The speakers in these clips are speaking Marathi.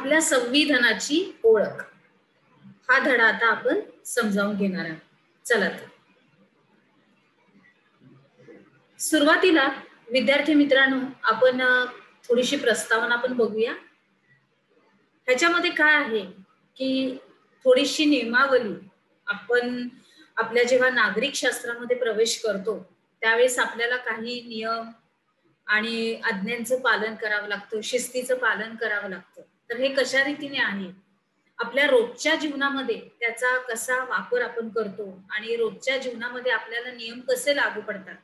आपल्या संविधानाची ओळख हा धडा आता आपण समजावून घेणार आहोत. चला तर सुरुवातीला विद्यार्थी मित्रांनो आपण थोडीशी प्रस्तावना आपण बघूया. ह्याच्यामध्ये काय आहे की थोडीशी नियमावली आपण आपल्या जेव्हा नागरिक शास्त्रामध्ये प्रवेश करतो त्यावेळेस आपल्याला काही नियम आणि आज्ञांचं पालन करावं लागतं, शिस्तीचं पालन करावं लागतं. तर हे कशा रीतीने आहे, आपल्या रोजच्या जीवनामध्ये त्याचा कसा वापर आपण करतो आणि रोजच्या जीवनामध्ये आपल्याला नियम कसे लागू पडतात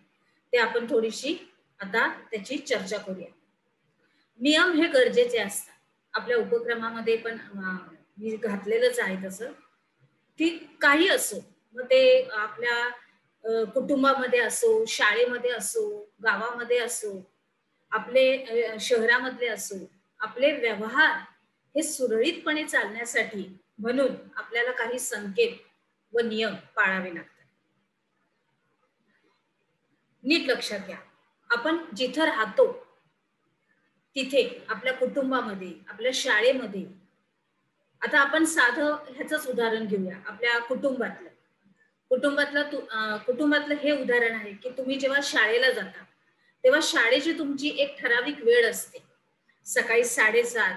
ते आपण थोडीशी आता त्याची चर्चा करूया. नियम हे गरजेचे असतात. आपल्या उपक्रमामध्ये पण मी घातलेलंच आहे तसं की काही असो, मग ते आपल्या कुटुंबामध्ये असो, शाळेमध्ये असो, गावामध्ये असो, आपले शहरामधले असो, आपले व्यवहार हे सुरळीतपणे चालण्यासाठी म्हणून आपल्याला काही संकेत व नियम पाळावे लागतात. नीट लक्षात घ्या, आपण जिथं राहतो तिथे आपल्या कुटुंबामध्ये, आपल्या शाळेमध्ये, आता आपण साधं ह्याचंच उदाहरण घेऊया. आपल्या कुटुंबातलं हे उदाहरण आहे की तुम्ही जेव्हा शाळेला जाता तेव्हा शाळेची तुमची एक ठराविक वेळ असते. सकाळी 7:30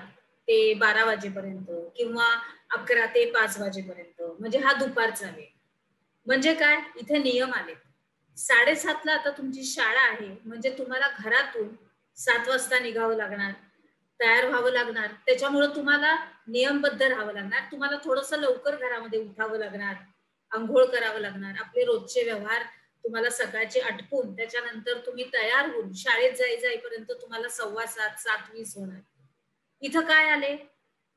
ते 12 वाजेपर्यंत किंवा 11 ते 5 वाजेपर्यंत, म्हणजे हा दुपारचा वेळ. म्हणजे काय, इथे नियम आले. 7:30 ला आता तुमची शाळा आहे, म्हणजे तुम्हाला घरातून 7 वाजता निघावं लागणार, तयार व्हावं लागणार. त्याच्यामुळे तुम्हाला नियमबद्ध राहावं लागणार. तुम्हाला थोडंसं लवकर घरामध्ये उठावं लागणार, अंघोळ करावं लागणार. आपले रोजचे व्यवहार तुम्हाला सकाळचे आटपून त्याच्यानंतर तुम्ही तयार होऊन शाळेत जाईपर्यंत तुम्हाला 7:15 7:20 होणार. इथं काय आले,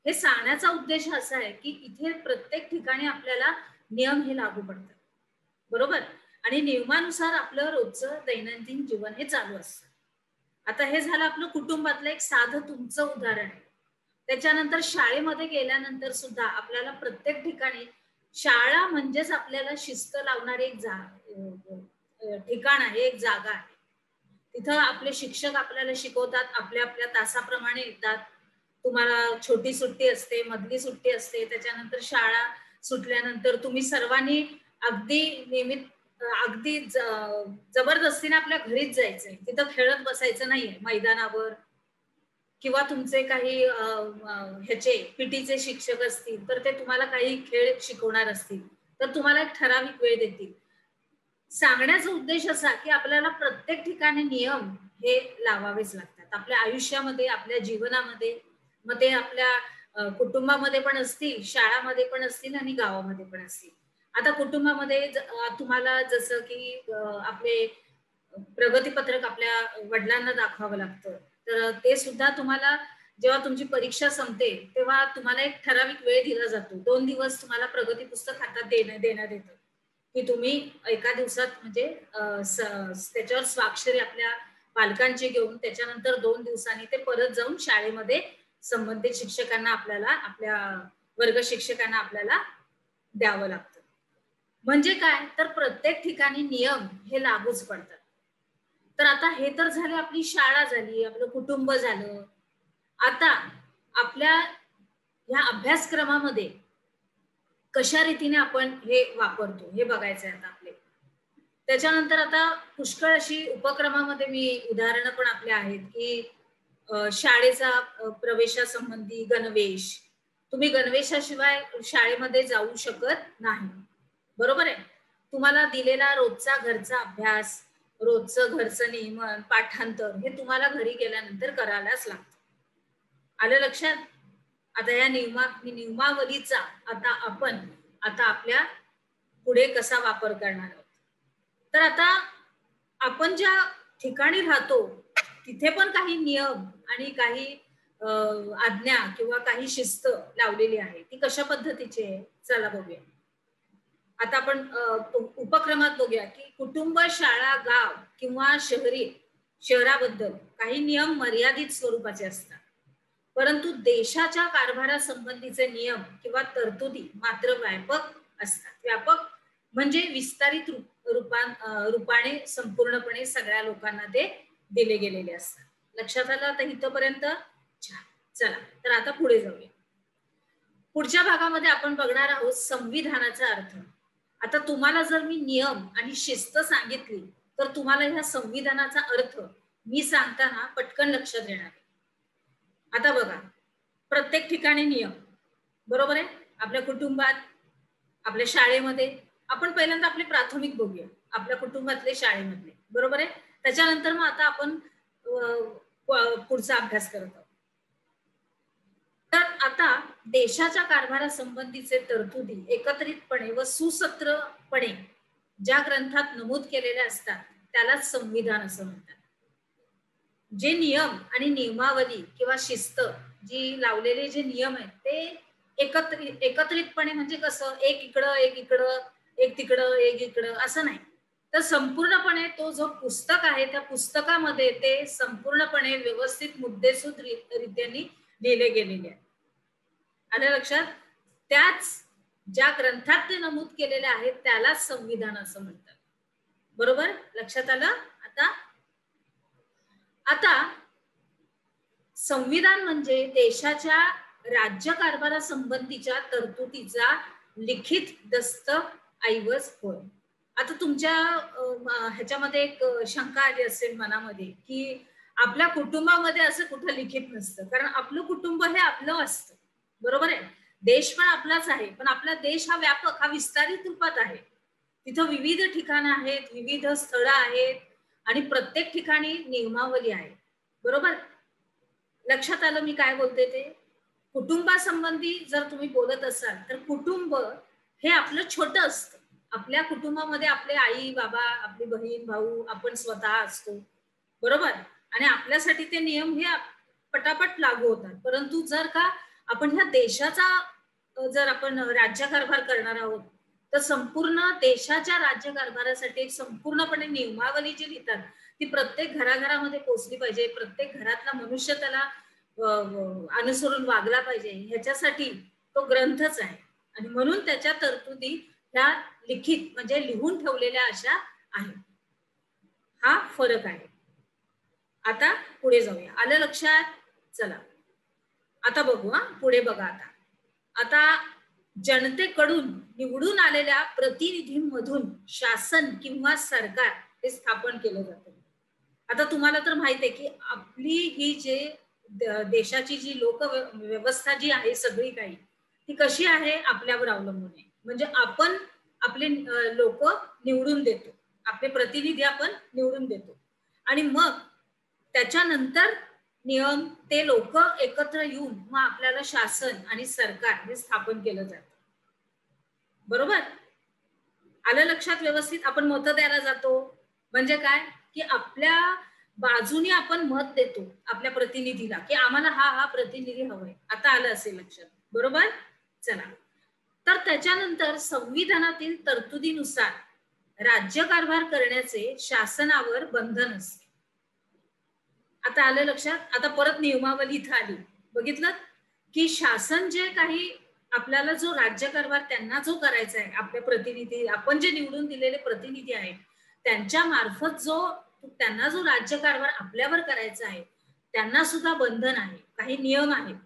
हे सांगण्याचा उद्देश असा आहे की इथे प्रत्येक ठिकाणी आपल्याला नियम हे लागू पडतात, बरोबर. आणि नियमानुसार आपलं रोजचं दैनंदिन जीवन हे चालू असतं. आता हे झालं आपलं कुटुंबातलं एक साधं तुमचं उदाहरण आहे. त्याच्यानंतर शाळेमध्ये गेल्यानंतर सुद्धा आपल्याला प्रत्येक ठिकाणी, शाळा म्हणजेच आपल्याला शिस्त लावणारी एक ठिकाण आहे, एक जागा आहे. तिथं आपले शिक्षक आपल्याला शिकवतात, आपल्या आपल्या तासाप्रमाणे येतात. तुम्हाला छोटी सुट्टी असते, मधली सुट्टी असते, त्याच्यानंतर शाळा सुटल्यानंतर तुम्ही सर्वांनी अगदी अगदी जबरदस्तीने आपल्या घरीच जायचंय. तिथं खेळत बसायचं नाहीये मैदानावर, किंवा तुमचे काही ह्याचे पीटीचे शिक्षक असतील तर ते तुम्हाला काही खेळ शिकवणार असतील तर तुम्हाला एक ठराविक वेळ देतील. सांगण्याचा उद्देश असा की आपल्याला प्रत्येक ठिकाणी नियम हे लावावेच लागतात आपल्या आयुष्यामध्ये, आपल्या जीवनामध्ये. मग ते आपल्या कुटुंबामध्ये पण असतील, शाळामध्ये पण असतील आणि गावामध्ये पण असतील. आता कुटुंबामध्ये तुम्हाला जसं की आपले प्रगतीपत्रक आपल्या वडिलांना दाखवावं लागतं, तर ते सुद्धा तुम्हाला जेव्हा तुमची परीक्षा संपते तेव्हा तुम्हाला एक ठराविक वेळ दिला जातो. 2 दिवस तुम्हाला प्रगती पुस्तक हातात देण्यात येतं की तुम्ही एका दिवसात म्हणजे त्याच्यावर स्वाक्षरी आपल्या पालकांची घेऊन त्याच्यानंतर 2 दिवसांनी ते परत जाऊन शाळेमध्ये संबंधित शिक्षकांना, आपल्या वर्ग शिक्षकांना आपल्याला द्यावं लागतं. म्हणजे काय, तर प्रत्येक ठिकाणी नियम हे लागूच पडतात. तर आता हे तर झाले, आपली शाळा झाली, आपलं कुटुंब झालं. आता आपल्या ह्या अभ्यासक्रमामध्ये कशा रीतीने आपण हे वापरतो हे बघायचंय आता आपले. त्याच्यानंतर आता पुष्कळ अशी उपक्रमामध्ये मी उदाहरणं पण आपले आहेत की शाळेचा प्रवेशासंबंधी गणवेश. तुम्ही गणवेशाशिवाय शाळेमध्ये जाऊ शकत नाही, बरोबर आहे. तुम्हाला दिलेला रोजचा घरचा अभ्यास, रोजचं घरचं नियमन, पाठांतर हे तुम्हाला घरी गेल्यानंतर करायलाच लागतं. आलं लक्षात. आता या नियमावलीचा आता आपल्या पुढे कसा वापर करणार आहोत. तर आता आपण ज्या ठिकाणी राहतो तिथे पण काही नियम आणि काही आज्ञा किंवा काही शिस्त लावलेली आहे. ती कशा पद्धतीची आहे चला बघूया. आता आपण उपक्रमात बघूया की कुटुंब, शाळा, गाव किंवा शहराबद्दल काही नियम मर्यादित स्वरूपाचे असतात, परंतु देशाच्या कारभारासंबंधीचे नियम किंवा तरतुदी मात्र व्यापक असतात. व्यापक म्हणजे विस्तारित रूपाने संपूर्णपणे सगळ्या लोकांना ते दिले गेलेले असतात. लक्षात आलं आता इथपर्यंत? छान. चला तर आता पुढे जाऊया. पुढच्या भागामध्ये आपण बघणार आहोत संविधानाचा अर्थ. आता तुम्हाला जर मी नियम आणि शिस्त सांगितली तर तुम्हाला ह्या संविधानाचा अर्थ मी सांगताना पटकन लक्षात येणार आहे. आता बघा, प्रत्येक ठिकाणी नियम, बरोबर आहे. आपल्या कुटुंबात, आपल्या शाळेमध्ये, आपण पहिल्यांदा आपले प्राथमिक बघूया, आपल्या कुटुंबातले, शाळेमधले, बरोबर आहे. त्याच्यानंतर मग आता आपण पुढचा अभ्यास करत आहोत. तर आता देशाच्या कारभारासंबंधीचे तरतुदी एकत्रितपणे व सुसूत्रपणे ज्या ग्रंथात नमूद केलेल्या असतात त्यालाच संविधान असं म्हणतात. जे नियम आणि नियमावली किंवा शिस्त जी लावलेले जे नियम आहेत ते एकत्रितपणे, म्हणजे कसं, एक इकडं एक इकडं, एक तिकडं एक इकडं असं नाही, तर संपूर्णपणे तो जो पुस्तक आहे त्या पुस्तकामध्ये ते संपूर्णपणे व्यवस्थित मुद्देसूद रीत्याने लिहिले गेलेले आहे. आलं लक्षात? त्याच ज्या ग्रंथात ते नमूद केलेले आहेत त्यालाच संविधान असं म्हणतात. बरोबर, लक्षात आलं? आता संविधान म्हणजे देशाच्या राज्यकारभारासंबंधीच्या तरतुदीचा लिखित दस्तऐवज होय. आता तुमच्या ह्याच्यामध्ये एक शंका आली असेल मनामध्ये की आपल्या कुटुंबामध्ये असं कुठं लिखित नसतं, कारण आपलं कुटुंब हे आपलं असतं, बरोबर आहे. देश पण आपलाच आहे, पण आपला देश हा व्यापक, हा विस्तारित रूपात आहे. तिथं विविध ठिकाणं आहेत, विविध स्थळं आहेत आणि प्रत्येक ठिकाणी नियमावली आहे. बरोबर, लक्षात आलं मी काय बोलते ते? कुटुंबासंबंधी जर तुम्ही बोलत असाल तर कुटुंब हे आपलं छोटं असतं. आपल्या कुटुंबामध्ये आपले आई बाबा, आपली बहीण भाऊ, आपण स्वतः असतो, बरोबर. आणि आपल्यासाठी ते नियम हे पटापट लागू होतात. परंतु जर का आपण ह्या देशाचा जर आपण राज्यकारभार करणार आहोत तर संपूर्ण देशाच्या राज्यकारभारासाठी संपूर्णपणे नियमावली जी लिहितात ती प्रत्येक घराघरामध्ये पोहोचली पाहिजे. प्रत्येक घरातला मनुष्य त्याला अनुसरून वागला पाहिजे, ह्याच्यासाठी तो ग्रंथच आहे. आणि म्हणून त्याच्या तरतुदी ह्या लिखित म्हणजे लिहून ठेवलेल्या अशा आहेत. हा फरक आहे. आता पुढे जाऊया. आलं लक्षात? चला आता बघू. पुढे बघा. आता जनतेकडून निवडून आलेल्या प्रतिनिधींमधून शासन किंवा सरकार हे स्थापन केलं जातं. आता तुम्हाला तर माहित आहे की आपली ही जे देशाची जी लोक व्यवस्था जी आहे सगळी काही ती कशी आहे, आपल्यावर अवलंबून आहे. म्हणजे आपण आपले लोक निवडून देतो, आपले प्रतिनिधी आपण निवडून देतो आणि मग त्याच्यानंतर नियम ते लोक एकत्र येऊन मग आपल्याला शासन आणि सरकार हे स्थापन केलं जातं. बरोबर, आलं लक्षात व्यवस्थित? आपण मत द्यायला जातो म्हणजे काय की आपल्या बाजूने आपण मत देतो आपल्या प्रतिनिधीला की आम्हाला हा प्रतिनिधी हवाय. आता आलं असेल लक्षात, बरोबर. चला, तर त्याच्यानंतर संविधानातील तरतुदीनुसार राज्यकारभार करण्याचे शासनावर बंधन असते. आता आलं लक्षात? आता परत नियमावली इथं आली. बघितलं की शासन जे काही आपल्याला जो राज्यकारभार त्यांना जो करायचा आहे, आपल्या प्रतिनिधी, आपण जे निवडून दिलेले प्रतिनिधी आहेत त्यांच्या मार्फत त्यांना जो राज्यकारभार आपल्यावर करायचा आहे त्यांना सुद्धा बंधन आहे, काही नियम आहेत.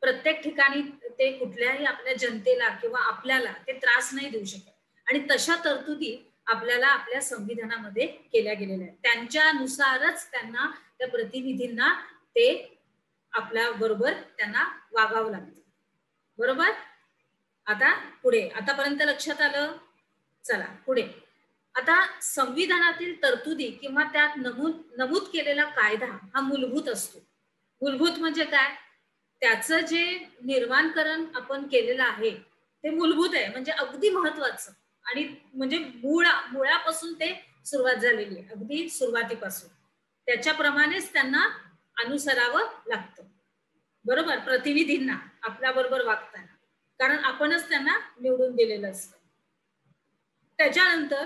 प्रत्येक ठिकाणी ते कुठल्याही आपल्या जनतेला किंवा आपल्याला ते त्रास नाही देऊ शकत आणि तशा तरतुदी आपल्याला आपल्या संविधानामध्ये केल्या गेलेल्या आहेत. त्यांच्यानुसारच त्यांना, त्या प्रतिनिधींना ते आपल्या बरोबर त्यांना वागावं लागतं. बरोबर, आता पुढे, आतापर्यंत लक्षात आलं? चला पुढे. आता संविधानातील तरतुदी किंवा त्यात नमूद केलेला कायदा हा मूलभूत असतो. मूलभूत म्हणजे काय? त्याचं जे निर्माणकरण आपण केलेलं आहे ते मूलभूत आहे, म्हणजे अगदी महत्वाचं आणि म्हणजे मुळापासून ते सुरुवात झालेली आहे, अगदी सुरुवातीपासून त्याच्याप्रमाणेच त्यांना अनुसरावं लागतं. बरोबर, प्रतिनिधींना आपल्या बरोबर वागताना, कारण आपणच त्यांना निवडून दिलेलं असतं. त्याच्यानंतर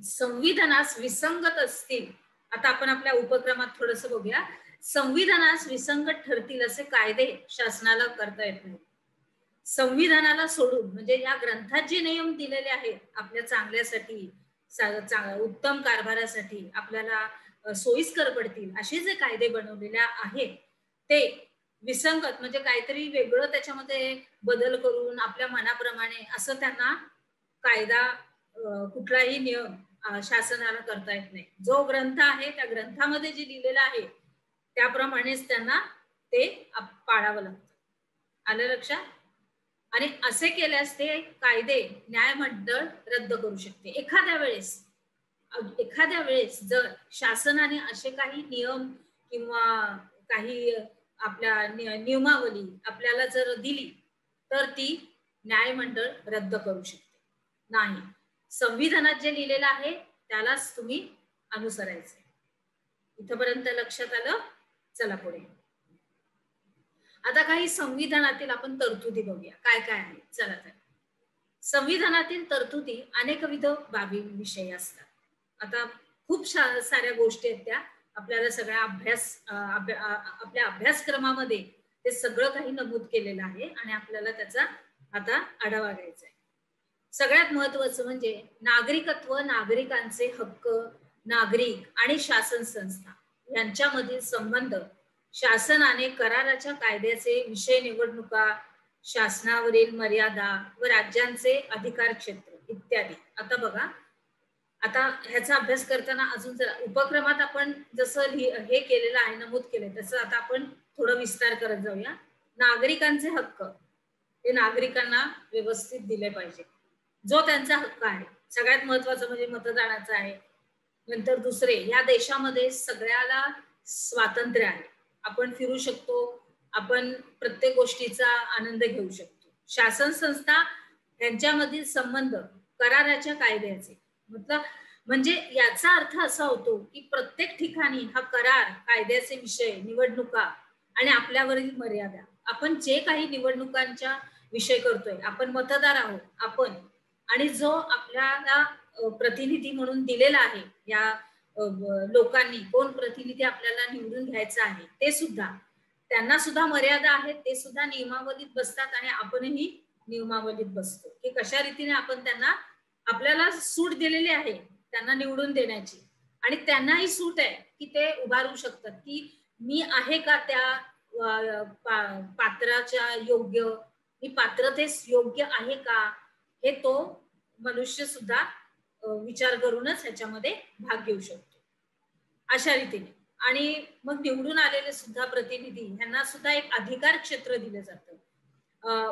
संविधानास विसंगत असतील, आता आपण आपल्या उपक्रमात थोडंसं बघूया. संविधानास विसंगत ठरतील असे कायदे शासनाला करता येत नाही. संविधानाला सोडून म्हणजे या ग्रंथात जे नियम दिलेले आहेत आपल्या चांगल्यासाठी, उत्तम कारभारासाठी, आपल्याला सोयीस्कर पडतील असे जे कायदे बनवलेले आहेत ते विसंगत म्हणजे काहीतरी वेगळं त्याच्यामध्ये बदल करून आपल्या मनाप्रमाणे असं त्यांना कायदा कुठलाही नियम शासनाला करता येत नाही. जो ग्रंथ आहे त्या ग्रंथामध्ये जे लिहिलेलं आहे त्याप्रमाणेच त्यांना ते पाळावं लागतं. आलं लक्षात? आणि असे केल्यास ते कायदे न्यायमंडळ रद्द करू शकते. एखाद्या वेळेस जर शासनाने असे काही नियम किंवा काही आपल्या नियमावली आपल्याला जर दिली तर ती न्यायमंडळ रद्द करू शकते. नाही, संविधानात जे लिहिलेलं आहे त्यालाच तुम्ही अनुसरायचं. इथपर्यंत लक्षात आलं? चला पुढे. आता काही संविधानातील आपण तरतुदी बघूया काय काय आहे. चला तर संविधानातील तरतुदी अनेकविध बाबी विषयी असतात. आता खूप साऱ्या गोष्टी आहेत त्या आपल्याला सगळ्या आपल्या अभ्यासक्रमामध्ये ते सगळं काही नमूद केलेलं आहे आणि आपल्याला त्याचा आता आढावा घ्यायचा आहे. सगळ्यात महत्वाचं म्हणजे नागरिकत्व, नागरिकांचे हक्क, नागरिक आणि शासन संस्था यांच्यामधील संबंध, शासनाने कराराच्या कायद्याचे विषय, निवडणुका, शासनावरील मर्यादा व राज्यांचे अधिकार क्षेत्र इत्यादी. आता बघा, आता ह्याचा अभ्यास करताना अजून जरा उपक्रमात आपण जसं हे केलेलं आहे, नमूद केलंय, तसं आता आपण थोडं विस्तार करत जाऊया. नागरिकांचे हक्क हे नागरिकांना व्यवस्थित दिले पाहिजे. जो त्यांचा हक्क आहे सगळ्यात महत्वाचं म्हणजे मतदानाचा आहे. नंतर दुसरे, या देशामध्ये सगळ्याला स्वातंत्र्य आहे. आपण फिरू शकतो, आपण प्रत्येक गोष्टीचा आनंद घेऊ शकतो. शासन संस्था यांच्यामधील संबंध कराराच्या कायद्याचे म्हणजे याचा अर्थ असा होतो की प्रत्येक ठिकाणी हा करार, कायद्याचे विषय, निवडणुका आणि आपल्यावरील मर्यादा, आपण जे काही निवडणुकांच्या विषय करतोय, आपण मतदार आहोत आपण, आणि जो आपल्याला प्रतिनिधी म्हणून दिलेला आहे या लोकांनी, कोण प्रतिनिधी आपल्याला निवडून घ्यायचा आहे ते सुद्धा, त्यांना सुद्धा मर्यादा आहेत, ते सुद्धा नियमावलीत बसतात आणि आपणही नियमावलीत बसतो की कशा रीतीने आपण त्यांना, आपल्याला सूट दिलेली आहे त्यांना निवडून देण्याची आणि त्यांनाही सूट आहे की ते उभारू शकतात की मी आहे का त्या पात्राच्या योग्य, मी पात्रतेस योग्य आहे का, हे तो मनुष्य सुद्धा विचार करूनच ह्याच्यामध्ये भाग घेऊ शकतो अशा रीतीने. आणि मग निवडून आलेले सुद्धा प्रतिनिधी यांना सुद्धा एक अधिकार क्षेत्र दिलं जातं.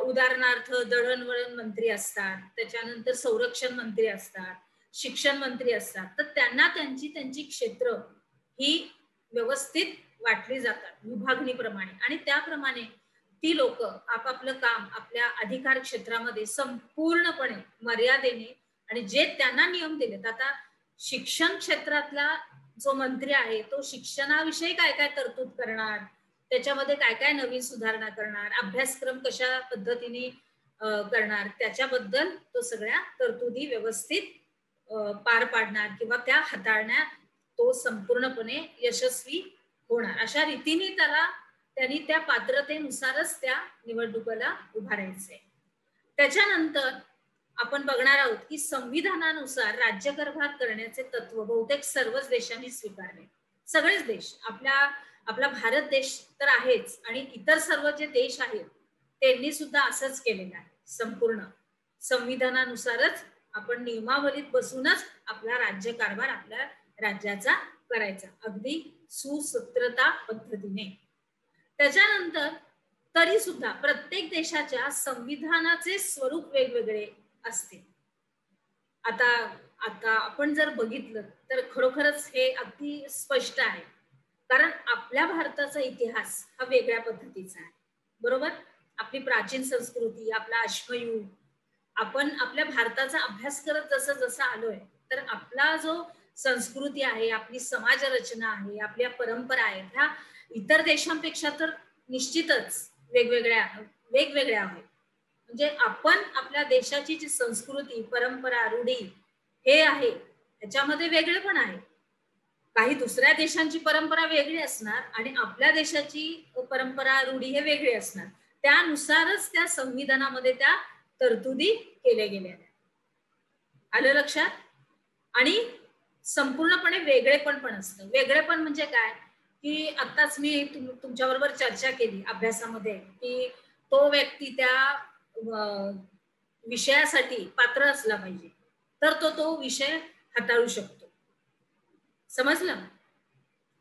उदाहरणार्थ दळणवळण मंत्री असतात, त्याच्यानंतर संरक्षण मंत्री असतात, शिक्षण मंत्री असतात, तर त्यांना त्यांची क्षेत्र ही व्यवस्थित वाटली जातात विभागणीप्रमाणे आणि त्याप्रमाणे ती लोक आपापलं काम आपल्या अधिकार क्षेत्रामध्ये संपूर्णपणे मर्यादेने आणि जे त्यांना नियम दिलेत. आता शिक्षण क्षेत्रातला जो मंत्री आहे तो शिक्षणाविषयी काय काय तरतूद करणार, त्याच्यामध्ये काय काय नवीन सुधारणा करणार, अभ्यासक्रम कशा पद्धतीने करणार, त्याच्याबद्दल तो सगळ्या तरतुदी व्यवस्थित पार पाडणार किंवा त्या हाताळण्यात तो संपूर्णपणे यशस्वी होणार. अशा रीतीने त्यांनी त्या पात्रतेनुसारच त्या निवडणुकीला उभारायचे. त्याच्यानंतर आपण बघणार आहोत की संविधानानुसार राज्यकारभार करण्याचे तत्व बहुतेक सर्वच देशांनी स्वीकारले. सगळेच देश, आपला भारत देश तर आहेच आणि इतर सर्व जे देश आहेत त्यांनी सुद्धा असंच केलेलं आहे. संपूर्ण संविधानानुसारच आपण नियमावलीत बसूनच आपला राज्यकारभार आपल्या राज्याचा करायचा, अगदी सुसूत्रता पद्धतीने. त्याच्यानंतर तरी सुद्धा प्रत्येक देशाच्या संविधानाचे स्वरूप वेगवेगळे असते. आता आपण जर बघितलं तर खरोखरच हे अगदी स्पष्ट आहे, कारण आपल्या भारताचा इतिहास हा वेगळ्या पद्धतीचा आहे, बरोबर. आपली प्राचीन संस्कृती, आपला अश्मयुग, आपण आपल्या भारताचा अभ्यास करत जसं जसं आलोय तर आपला जो संस्कृती आहे, आपली समाज रचना आहे, आपल्या परंपरा आहेत, ह्या इतर देशांपेक्षा तर निश्चितच वेगवेगळ्या आहेत. म्हणजे आपण आपल्या देशाची जी संस्कृती, परंपरा, रूढी हे आहे त्याच्यामध्ये वेगळे पण आहे. काही दुसऱ्या देशांची परंपरा वेगळी असणार आणि आपल्या देशाची परंपरा, रूढी हे वेगळे असणार. त्यानुसारच त्या संविधानामध्ये त्या तरतुदी केल्या गेल्या. आलं लक्षात? आणि संपूर्णपणे वेगळेपण असतं. वेगळेपण म्हणजे काय की आत्ताच मी तुमच्याबरोबर चर्चा केली अभ्यासामध्ये की तो व्यक्ती त्या विषयासाठी पात्र असला पाहिजे, तर तो विषय हाताळू शकतो. समजलं?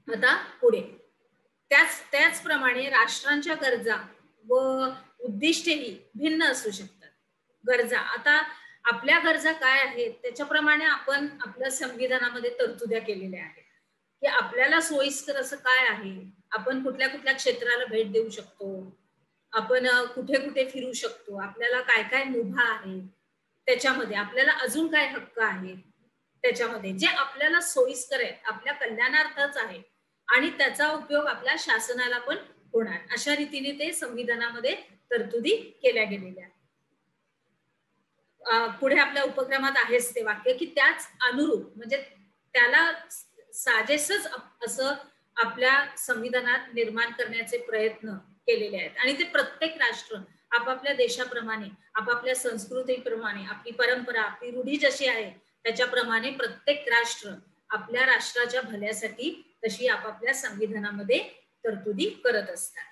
आता पुढे त्याचप्रमाणे राष्ट्रांच्या गरजा व उद्दिष्टेही भिन्न असू शकतात. गरजा, आता आपल्या गरजा काय आहेत त्याच्याप्रमाणे आपण आपल्या संविधानामध्ये तरतुद्या केलेल्या आहेत की आपल्याला सोयीस्कर असं काय आहे, आपण कुठल्या कुठल्या क्षेत्राला भेट देऊ शकतो, आपण कुठे कुठे फिरू शकतो, आपल्याला काय काय मुभा आहे, त्याच्यामध्ये आपल्याला अजून काय हक्क आहेत, त्याच्यामध्ये जे आपल्याला सोयीस्कर आहे, आपल्या कल्याणार्थच आहे आणि त्याचा उपयोग आपल्या शासनाला पण होणार, अशा रीतीने ते संविधानामध्ये तरतुदी केल्या गेलेल्या आहेत. पुढे आपल्या उपक्रमात आहेच ते वाक्य की त्याच अनुरूप म्हणजे त्याला साजेसच असं आपल्या संविधानात निर्माण करण्याचे प्रयत्न केलेले आहेत आणि ते प्रत्येक राष्ट्र आपापल्या देशाप्रमाणे, आपापल्या संस्कृतीप्रमाणे, आपली परंपरा, आपली रूढी जशी आहे त्याच्याप्रमाणे प्रत्येक राष्ट्र आपल्या राष्ट्राच्या भल्यासाठी तशी आपापल्या संविधानामध्ये तरतुदी करत असतात.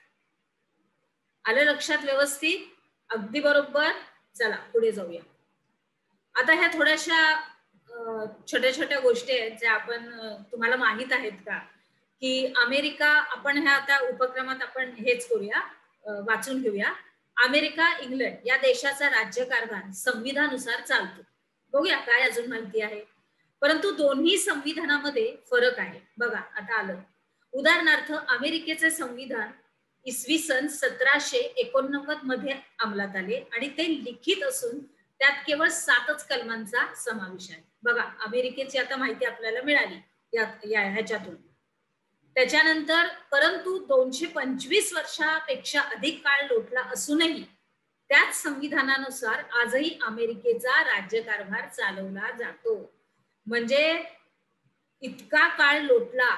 आलं लक्षात व्यवस्थित? अगदी बरोबर. चला पुढे जाऊया. आता ह्या थोड्याशा छोट्या छोट्या गोष्टी आहेत ज्या आपण तुम्हाला माहित आहेत का की अमेरिका, आपण ह्या आता उपक्रमात आपण हेच करूया, वाचून घेऊया. अमेरिका, इंग्लंड या देशाचा राज्यकारभार संविधानानुसार चालतो. बघूया काय अजून माहिती आहे. परंतु दोन्ही संविधानामध्ये फरक आहे. बघा आता आलं. उदाहरणार्थ अमेरिकेचे संविधान इसवी सन 1789 मध्ये अंमलात आले आणि ते लिखित असून त्यात केवळ 7च कलमांचा समावेश आहे. बघा अमेरिकेची आता माहिती आपल्याला मिळाली ह्याच्यातून. त्याच्यानंतर परंतु 225 वर्षापेक्षा अधिक काळ लोटला असूनही त्याच संविधानानुसार आजही अमेरिकेचा राज्यकारभार चालवला जातो. म्हणजे इतका काळ लोटला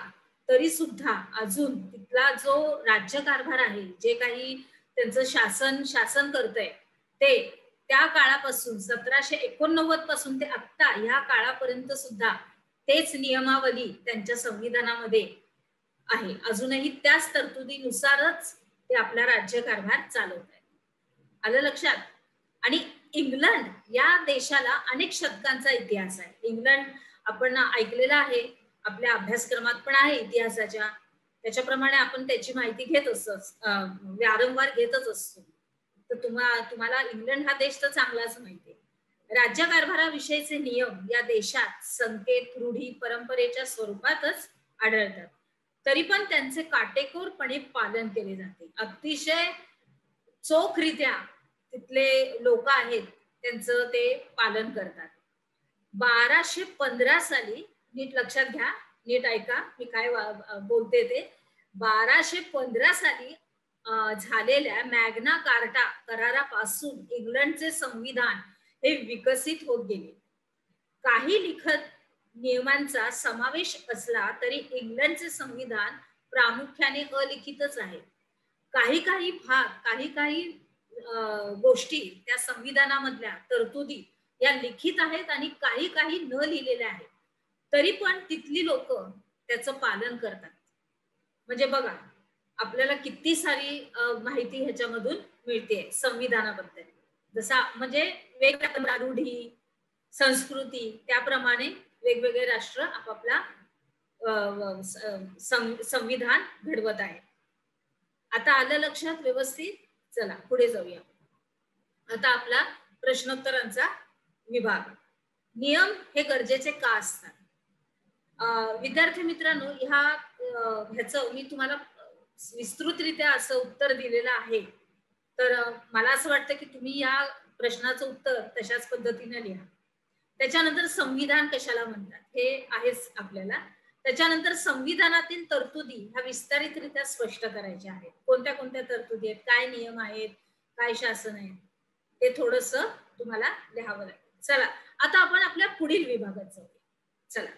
तरी सुद्धा अजून तिथला जो राज्यकारभार आहे, जे काही त्यांचं शासन करतंय ते त्या काळापासून 1789 पासून ते आत्ता ह्या काळापर्यंत सुद्धा तेच नियमावली त्यांच्या संविधानामध्ये आहे. अजूनही त्याच तरतुदीनुसारच ते आपला राज्यकारभार चालवत आहे. आलं लक्षात? आणि इंग्लंड या देशाला अनेक शतकांचा इतिहास आहे. इंग्लंड आपण ऐकलेला आहे, आपल्या अभ्यासक्रमात पण आहे इतिहासाच्या, त्याच्याप्रमाणे आपण त्याची माहिती घेत असतो, वारंवार घेतच असतो. तर तुम्हाला इंग्लंड हा देश तर चांगलाच माहिती आहे. राज्यकारभाराविषयीचे नियम या देशात संकेत, रूढी, परंपरेच्या स्वरूपातच आढळतात. तरी पण त्यांचे काटेकोरपणे पालन केले जाते. अतिशय चोखरित्या तिथले लोक आहेत त्यांचं ते पालन करतात. 1215 साली, नीट लक्षात घ्या, नीट ऐका मी काय बोलते ते, 1215 साली झालेल्या मॅग्ना कार्टा करारापासून इंग्लंडचे संविधान हे विकसित होत गेले. काही लिखित नियमांचा समावेश असला तरी इंग्लंडचे संविधान प्रामुख्याने अलिखितच आहे. काही भाग, काही गोष्टी त्या संविधानामधल्या तरतुदी या लिखित आहेत आणि काही न लिहिलेल्या आहेत. तरी पण तिथली लोक त्याचं पालन करतात. म्हणजे बघा आपल्याला किती सारी माहिती ह्याच्यामधून मिळते संविधानाबद्दल. जसा म्हणजे वेगवेगळ्या रूढी, संस्कृती, त्याप्रमाणे वेगवेगळे राष्ट्र आपापला संविधान घडवत आहे. आता आलं लक्षात व्यवस्थित? चला पुढे जाऊया. आता आपला प्रश्नोत्तरांचा विभाग. नियम हे गरजेचे का असतात? विद्यार्थी मित्रांनो, ह्याचं मी तुम्हाला विस्तृतरित्या असं उत्तर दिलेलं आहे. तर मला असं वाटतं की तुम्ही या प्रश्नाचं उत्तर तशाच पद्धतीने लिहा. त्याच्यानंतर संविधान कशाला म्हणतात हे आहेच आपल्याला. त्याच्यानंतर संविधानातील तरतुदी ह्या विस्तारितरित्या स्पष्ट करायच्या आहेत. कोणत्या कोणत्या तरतुदी आहेत, काय नियम आहेत, काय शासन आहे, ते थोडंसं तुम्हाला लिहावं लागेल. चला आता आपण आपल्या पुढील विभागात जाऊया. चला.